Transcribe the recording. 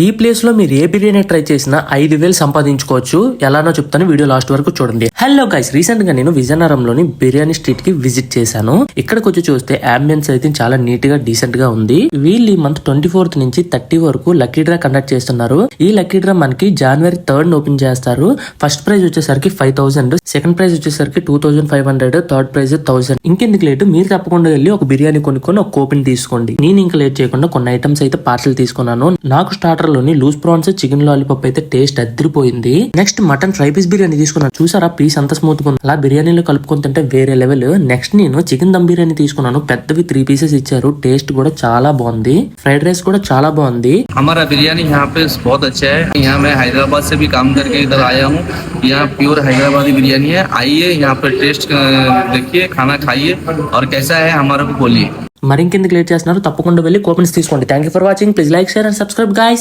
ఈ ప్లేస్ లో మీరు ఏ బిర్యానీ ట్రై చేసినా 5,000 సంపాదించుకోవచ్చు. ఎలానో చెప్తాను, వీడియో లాస్ట్ వరకు చూడండి. హలో గైస్, రీసెంట్ గా నేను విజయనగరంలోని బిర్యానీ స్ట్రీట్ కి విజిట్ చేశాను. ఇక్కడికి వచ్చి చూస్తే అంబియన్స్ అయితే చాలా నీట్ గా డీసెంట్ గా ఉంది. వీళ్ళు ఈ మంత్ 24th నుంచి 30 వరకు లక్కీ డ్రా కండక్ట్ చేస్తున్నారు. ఈ లక్కీ డ్రా మనకి January 3rd ఓపెన్ చేస్తారు. ఫస్ట్ ప్రైజ్ వచ్చేసరికి 5,000, సెకండ్ ప్రైజ్ వచ్చేసరికి 2,500, థర్డ్ ప్రైజ్ 1,000. ఇంకెందుకు లేటు, మీరు తప్పకుండా వెళ్ళి ఒక బిర్యానీ కొనుక్కొని ఒక కూపెన్ తీసుకోండి. నేను ఇంకా లేట్ చేయకుండా కొన్ని ఐటమ్స్ అయితే పార్సల్ తీసుకున్నాను. నాకు స్టార్టర్ లోని లూజ్ ప్రాన్స్, చికెన్ లాలీపాప్ అయితే టేస్ట్ అదిరిపోయింది. Next mutton fry piece biryani తీసుకున్నాను. చూసారా పీస్ అంత స్మూత్ గా ఉంది. అలా బిర్యానీలో కలుపుకొని తింటే వేరే లెవెల్. నెక్స్ట్ నేను చికెన్ దమ్ బిర్యానీ తీసుకున్నాను. పెద్దవి 3 pieces ఇచ్చారు. టేస్ట్ కూడా చాలా బాగుంది. ఫ్రైడ్ రైస్ కూడా చాలా బాగుంది. हमारा बिरयानी यहाँ पे बहुत अच्छा है। यहाँ मैं हैदराबाद से भी काम करके इधर आया हूँ। यहाँ प्योर हैदराबादी बिरयानी है। आइए यहाँ पर टेस्ट देखिए, खाना खाइए और कैसा है हमारे को बोलिए. మరి ఇంకెందుకు లేట్ చేస్తున్నారు, తప్పకుండా వెళ్ళి కూపన్స్ తీసుకోండి. Thank you for watching. Please like, share and subscribe guys.